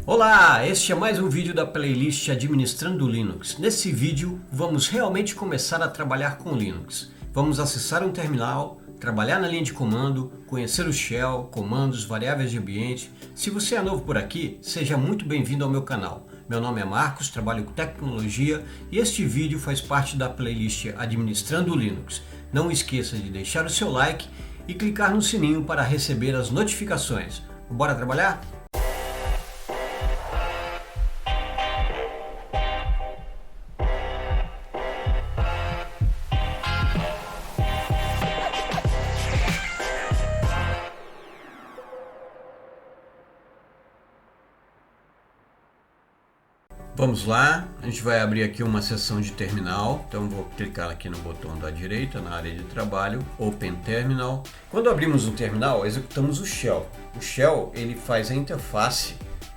Olá, este é mais um vídeo da playlist Administrando Linux. Nesse vídeo vamos realmente começar a trabalhar com Linux. Vamos acessar um terminal, trabalhar na linha de comando, conhecer o shell, comandos, variáveis de ambiente. Se você é novo por aqui, seja muito bem-vindo ao meu canal. Meu nome é Marcos, trabalho com tecnologia e este vídeo faz parte da playlist Administrando Linux. Não esqueça de deixar o seu like e clicar no sininho para receber as notificações. Bora trabalhar? Vamos lá, a gente vai abrir aqui uma seção de terminal, então vou clicar aqui no botão da direita, na área de trabalho, Open Terminal. Quando abrimos um terminal, executamos o shell. O shell ele faz a interface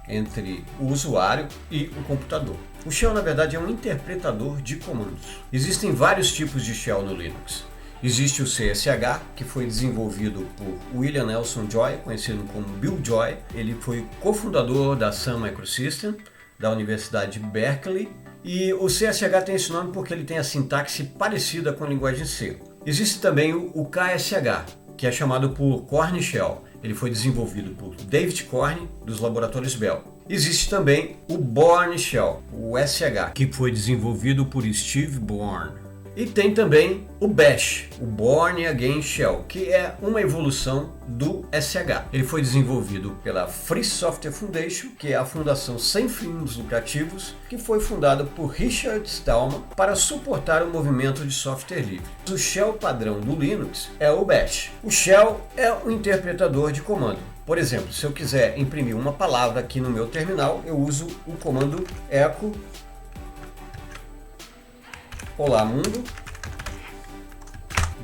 entre o usuário e o computador. O shell na verdade é um interpretador de comandos. Existem vários tipos de shell no Linux. Existe o CSH, que foi desenvolvido por William Nelson Joy, conhecido como Bill Joy. Ele foi cofundador da Sun Microsystems, da Universidade de Berkeley, e o CSH tem esse nome porque ele tem a sintaxe parecida com a linguagem C. Existe também o KSH, que é chamado por Korn Shell. Ele foi desenvolvido por David Korn, dos laboratórios Bell. Existe também o Bourne Shell, o SH, que foi desenvolvido por Steve Bourne. E tem também o Bash, o Bourne Again Shell, que é uma evolução do SH. Ele foi desenvolvido pela Free Software Foundation, que é a fundação sem fins lucrativos, que foi fundada por Richard Stallman para suportar o movimento de software livre. O shell padrão do Linux é o Bash. O shell é um interpretador de comando. Por exemplo, se eu quiser imprimir uma palavra aqui no meu terminal, eu uso o comando echo Olá Mundo,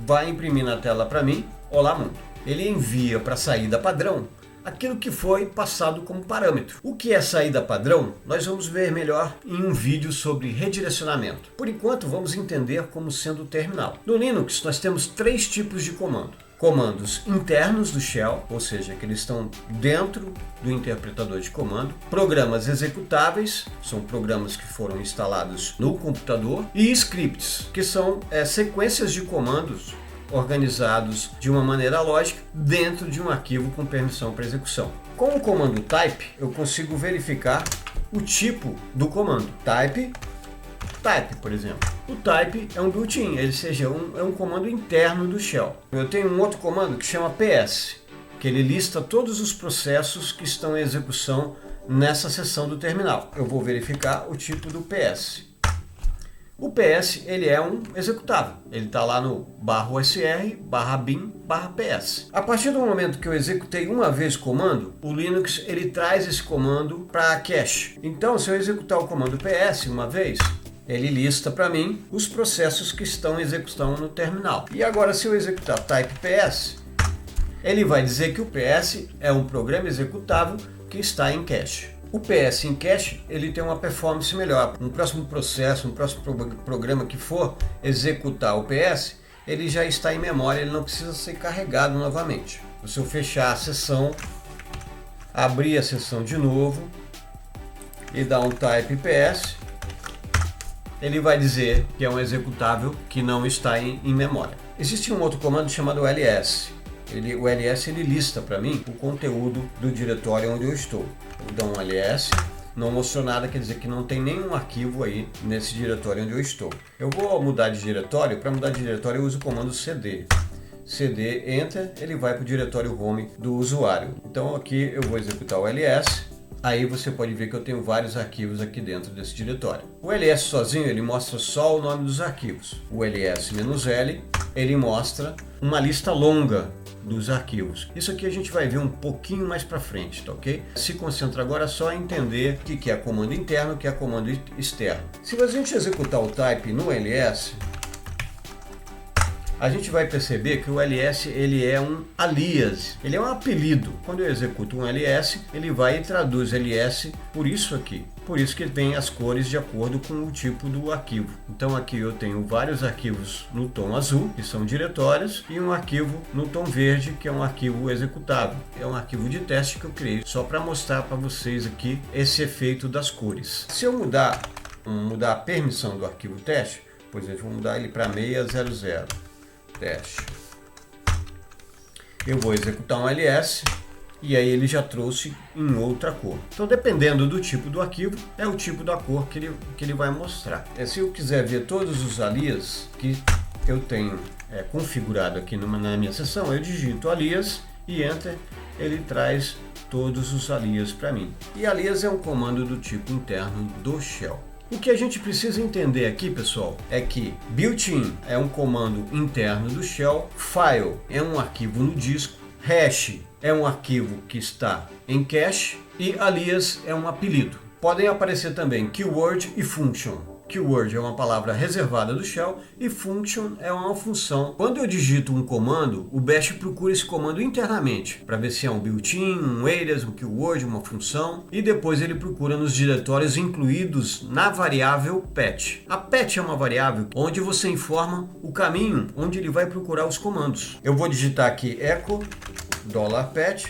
vai imprimir na tela para mim, Olá Mundo. Ele envia para a saída padrão aquilo que foi passado como parâmetro. O que é saída padrão? Nós vamos ver melhor em um vídeo sobre redirecionamento. Por enquanto, vamos entender como sendo o terminal. No Linux, nós temos três tipos de comando. Comandos internos do shell, ou seja, que eles estão dentro do interpretador de comando. Programas executáveis, são programas que foram instalados no computador. E scripts, que são sequências de comandos organizados de uma maneira lógica dentro de um arquivo com permissão para execução. Com o comando type, eu consigo verificar o tipo do comando. Type, por exemplo. O type é um built-in, ou seja, é um comando interno do shell. Eu tenho um outro comando que chama ps, que ele lista todos os processos que estão em execução nessa seção do terminal. Eu vou verificar o tipo do ps. O ps ele é um executável, ele está lá no /usr, /bin, /ps. A partir do momento que eu executei uma vez o comando, o Linux ele traz esse comando para a cache. Então, se eu executar o comando ps uma vez, ele lista para mim os processos que estão em execução no terminal. E agora, se eu executar type ps, ele vai dizer que o ps é um programa executável que está em cache. O PS em cache ele tem uma performance melhor. Um próximo processo, um próximo programa que for executar o PS, ele já está em memória, ele não precisa ser carregado novamente. Se eu fechar a sessão, abrir a sessão de novo e dar um type PS, ele vai dizer que é um executável que não está em memória. Existe um outro comando chamado ls. O ls ele lista para mim o conteúdo do diretório onde eu estou. Eu dou um ls, não mostrou nada, quer dizer que não tem nenhum arquivo aí nesse diretório onde eu estou. Eu vou mudar de diretório, para mudar de diretório eu uso o comando cd. cd, enter, ele vai para o diretório home do usuário. Então aqui eu vou executar o ls, aí você pode ver que eu tenho vários arquivos aqui dentro desse diretório. O ls sozinho ele mostra só o nome dos arquivos. O ls-l ele mostra uma lista longa dos arquivos. Isso aqui a gente vai ver um pouquinho mais para frente, tá ok? Se concentra agora só em entender o que é comando interno, o que é comando externo. Se a gente executar o type no ls, a gente vai perceber que o ls ele é um alias, ele é um apelido. Quando eu executo um ls, ele vai e traduz ls por isso aqui. Por isso que vem as cores de acordo com o tipo do arquivo. Então aqui eu tenho vários arquivos no tom azul, que são diretórios, e um arquivo no tom verde, que é um arquivo executável. É um arquivo de teste que eu criei só para mostrar para vocês aqui esse efeito das cores. Se eu mudar a permissão do arquivo teste, por exemplo, vou mudar ele para 600 teste. Eu vou executar um ls e aí ele já trouxe em outra cor. Então, dependendo do tipo do arquivo, é o tipo da cor que ele vai mostrar. Se eu quiser ver todos os alias que eu tenho configurado aqui na minha seção, eu digito alias e enter, ele traz todos os alias para mim. E alias é um comando do tipo interno do shell. O que a gente precisa entender aqui, pessoal, é que built-in é um comando interno do shell, file é um arquivo no disco, hash é um arquivo que está em cache e alias é um apelido. Podem aparecer também keyword e function. Keyword é uma palavra reservada do shell e function é uma função. Quando eu digito um comando, o bash procura esse comando internamente para ver se é um built-in, um alias, um keyword, uma função, e depois ele procura nos diretórios incluídos na variável path. A path é uma variável onde você informa o caminho onde ele vai procurar os comandos. Eu vou digitar aqui echo $path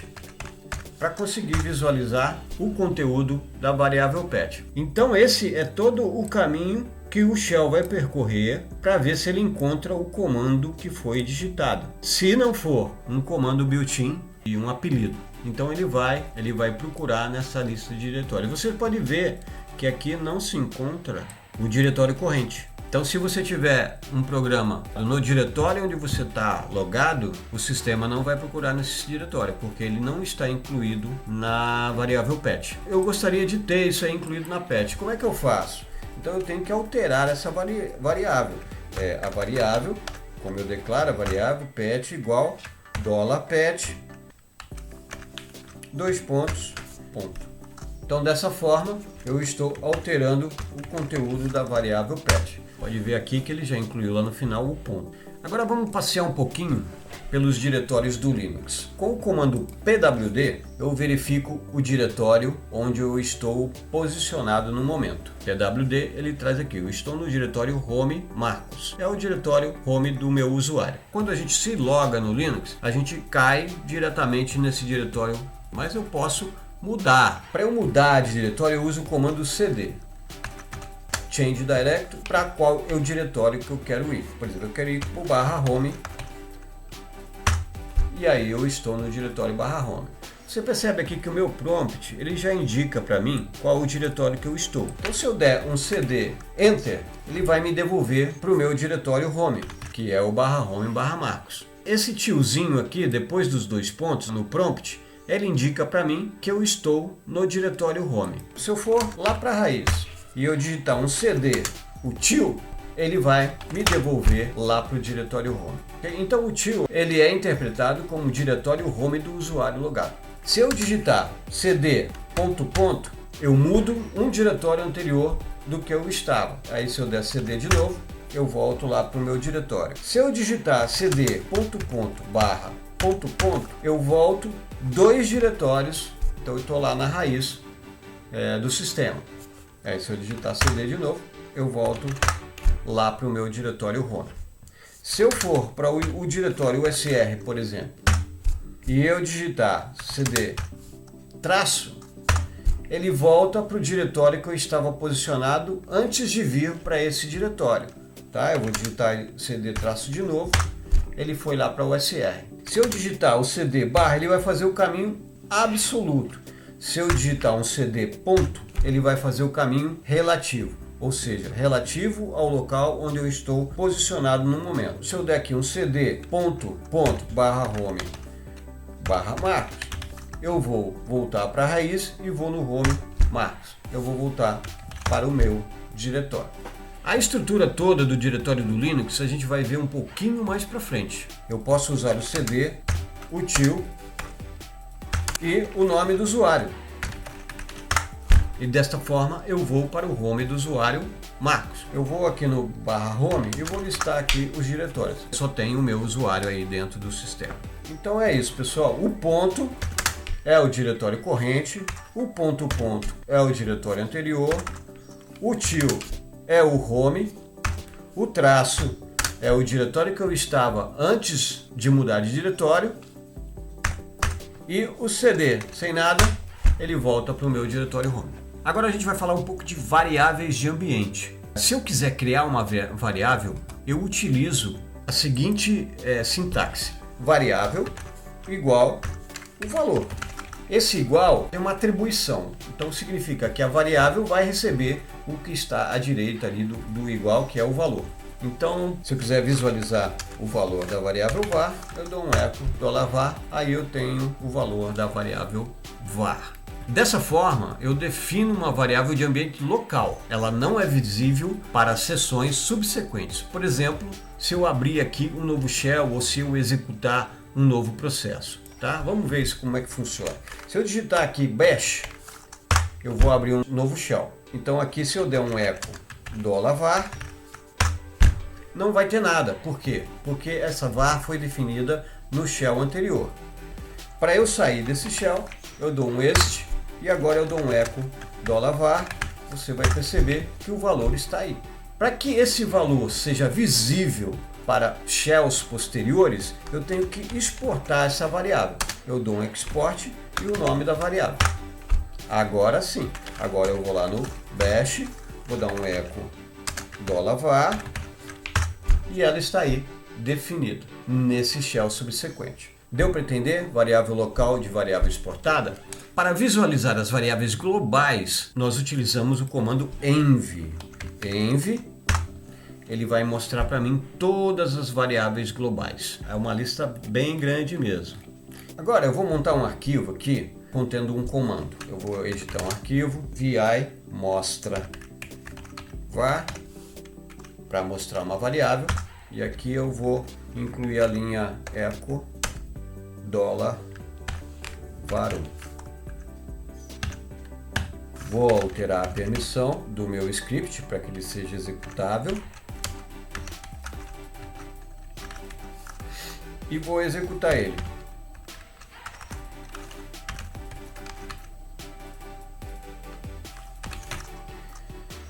para conseguir visualizar o conteúdo da variável path. Então esse é todo o caminho que o shell vai percorrer para ver se ele encontra o comando que foi digitado. Se não for um comando built-in e um apelido, então ele vai procurar nessa lista de diretórios. Você pode ver que aqui não se encontra o diretório corrente. Então, se você tiver um programa no diretório onde você está logado, o sistema não vai procurar nesse diretório, porque ele não está incluído na variável path. Eu gostaria de ter isso aí incluído na path. Como é que eu faço? Então, eu tenho que alterar essa variável. A variável, como eu declaro a variável, path igual $path, ponto. Então, dessa forma, eu estou alterando o conteúdo da variável path. Pode ver aqui que ele já incluiu lá no final o ponto. Agora vamos passear um pouquinho pelos diretórios do Linux. Com o comando pwd, eu verifico o diretório onde eu estou posicionado no momento. pwd, ele traz aqui, eu estou no diretório home Marcos. É o diretório home do meu usuário. Quando a gente se loga no Linux, a gente cai diretamente nesse diretório, mas eu posso mudar. Para eu mudar de diretório, eu uso o comando cd. Change Directory, para qual é o diretório que eu quero ir. Por exemplo, eu quero ir para o /home e aí eu estou no diretório /home. Você percebe aqui que o meu prompt ele já indica para mim qual o diretório que eu estou. Então, se eu der um cd enter, ele vai me devolver para o meu diretório home, que é o /home /marcos. Esse tiozinho aqui, depois dos 2 pontos no prompt, ele indica para mim que eu estou no diretório home. Se eu for lá para a raiz e eu digitar um cd, o tio, ele vai me devolver lá para o diretório home. Então o tio, ele é interpretado como o diretório home do usuário logado. Se eu digitar cd ... eu mudo um diretório anterior do que eu estava. Aí se eu der cd de novo, eu volto lá para o meu diretório. Se eu digitar cd ... eu volto 2 diretórios, então eu estou lá na raiz do sistema. Aí se eu digitar cd de novo, eu volto lá para o meu diretório home. Se eu for para o diretório usr, por exemplo, e eu digitar cd traço, ele volta para o diretório que eu estava posicionado antes de vir para esse diretório. Tá? Eu vou digitar cd traço de novo, ele foi lá para o usr. Se eu digitar o cd barra, ele vai fazer o caminho absoluto. Se eu digitar um cd ponto, ele vai fazer o caminho relativo, ou seja, relativo ao local onde eu estou posicionado no momento. Se eu der aqui um cd /home /marcos, eu vou voltar para a raiz e vou no home Marcos. Eu vou voltar para o meu diretório. A estrutura toda do diretório do Linux a gente vai ver um pouquinho mais para frente. Eu posso usar o cd, o tio e o nome do usuário. E desta forma eu vou para o home do usuário Marcos. Eu vou aqui no /home e vou listar aqui os diretórios. Só tem o meu usuário aí dentro do sistema. Então é isso, pessoal. O ponto é o diretório corrente, o ponto é o diretório anterior, o tio é o home, o traço é o diretório que eu estava antes de mudar de diretório e o CD sem nada, ele volta para o meu diretório home. Agora a gente vai falar um pouco de variáveis de ambiente. Se eu quiser criar uma variável, eu utilizo a seguinte sintaxe: variável igual o valor. Esse igual é uma atribuição, então significa que a variável vai receber o que está à direita ali do igual, que é o valor. Então, se eu quiser visualizar o valor da variável var, eu dou um eco $var, aí eu tenho o valor da variável var. Dessa forma, eu defino uma variável de ambiente local. Ela não é visível para sessões subsequentes. Por exemplo, se eu abrir aqui um novo shell ou se eu executar um novo processo. Tá? Vamos ver isso, como é que funciona. Se eu digitar aqui bash, eu vou abrir um novo shell. Então aqui, se eu der um eco $var, não vai ter nada. Por quê? Porque essa var foi definida no shell anterior. Para eu sair desse shell, eu dou um exit e agora eu dou um eco $var. Você vai perceber que o valor está aí. Para que esse valor seja visível para shells posteriores, eu tenho que exportar essa variável. Eu dou um export e o nome da variável. Agora sim, agora eu vou lá no bash, vou dar um eco $var e ela está aí definida nesse shell subsequente. Deu para entender? Variável local de variável exportada? Para visualizar as variáveis globais, nós utilizamos o comando env. Env, ele vai mostrar para mim todas as variáveis globais. É uma lista bem grande mesmo. Agora eu vou montar um arquivo aqui contendo um comando. Eu vou editar um arquivo, vi mostra var, para mostrar uma variável. E aqui eu vou incluir a linha echo $var1. Vou alterar a permissão do meu script para que ele seja executável. E vou executar ele.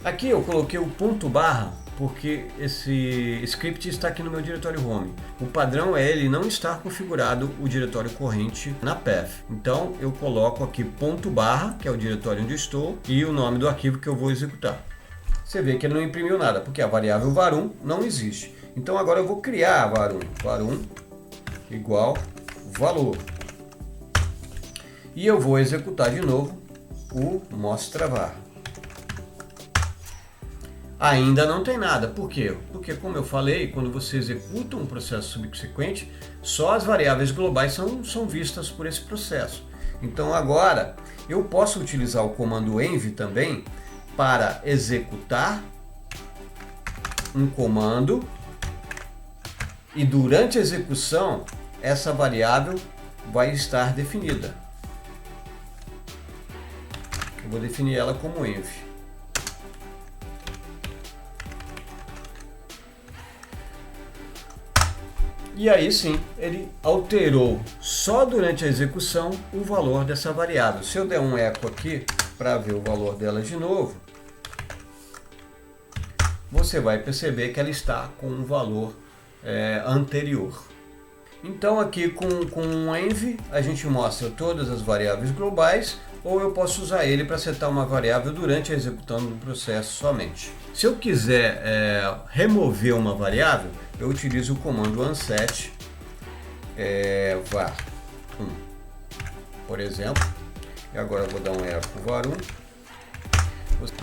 Aqui eu coloquei o ponto barra porque esse script está aqui no meu diretório home. O padrão é ele não estar configurado o diretório corrente na path. Então eu coloco aqui ponto barra, que é o diretório onde estou, e o nome do arquivo que eu vou executar. Você vê que ele não imprimiu nada, porque a variável var1 não existe. Então agora eu vou criar a var1. var1 igual valor. E eu vou executar de novo o mostra var. Ainda não tem nada. Por quê? Porque, como eu falei, quando você executa um processo subsequente, só as variáveis globais são vistas por esse processo. Então agora eu posso utilizar o comando env também para executar um comando e durante a execução essa variável vai estar definida. Eu vou definir ela como env. E aí sim, ele alterou só durante a execução o valor dessa variável. Se eu der um eco aqui para ver o valor dela de novo, você vai perceber que ela está com um valor anterior. Então aqui com o env a gente mostra todas as variáveis globais, ou eu posso usar ele para setar uma variável durante a execução do processo somente. Se eu quiser remover uma variável, eu utilizo o comando unset var1, por exemplo. E agora eu vou dar um eco var1.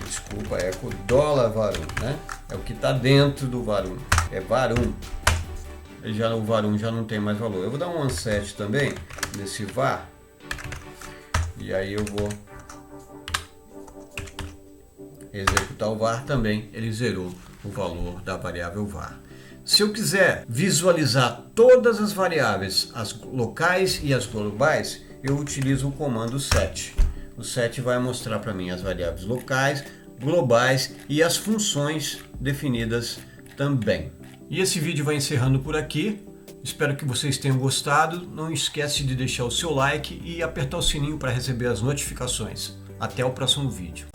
Desculpa, eco $var1, né? É o que está dentro do var1. É var1. O var1 já não tem mais valor. Eu vou dar um unset também nesse var. E aí eu vou executar o var também. Ele zerou o valor da variável var. Se eu quiser visualizar todas as variáveis, as locais e as globais, eu utilizo o comando set. O set vai mostrar para mim as variáveis locais, globais e as funções definidas também. E esse vídeo vai encerrando por aqui. Espero que vocês tenham gostado. Não esquece de deixar o seu like e apertar o sininho para receber as notificações. Até o próximo vídeo.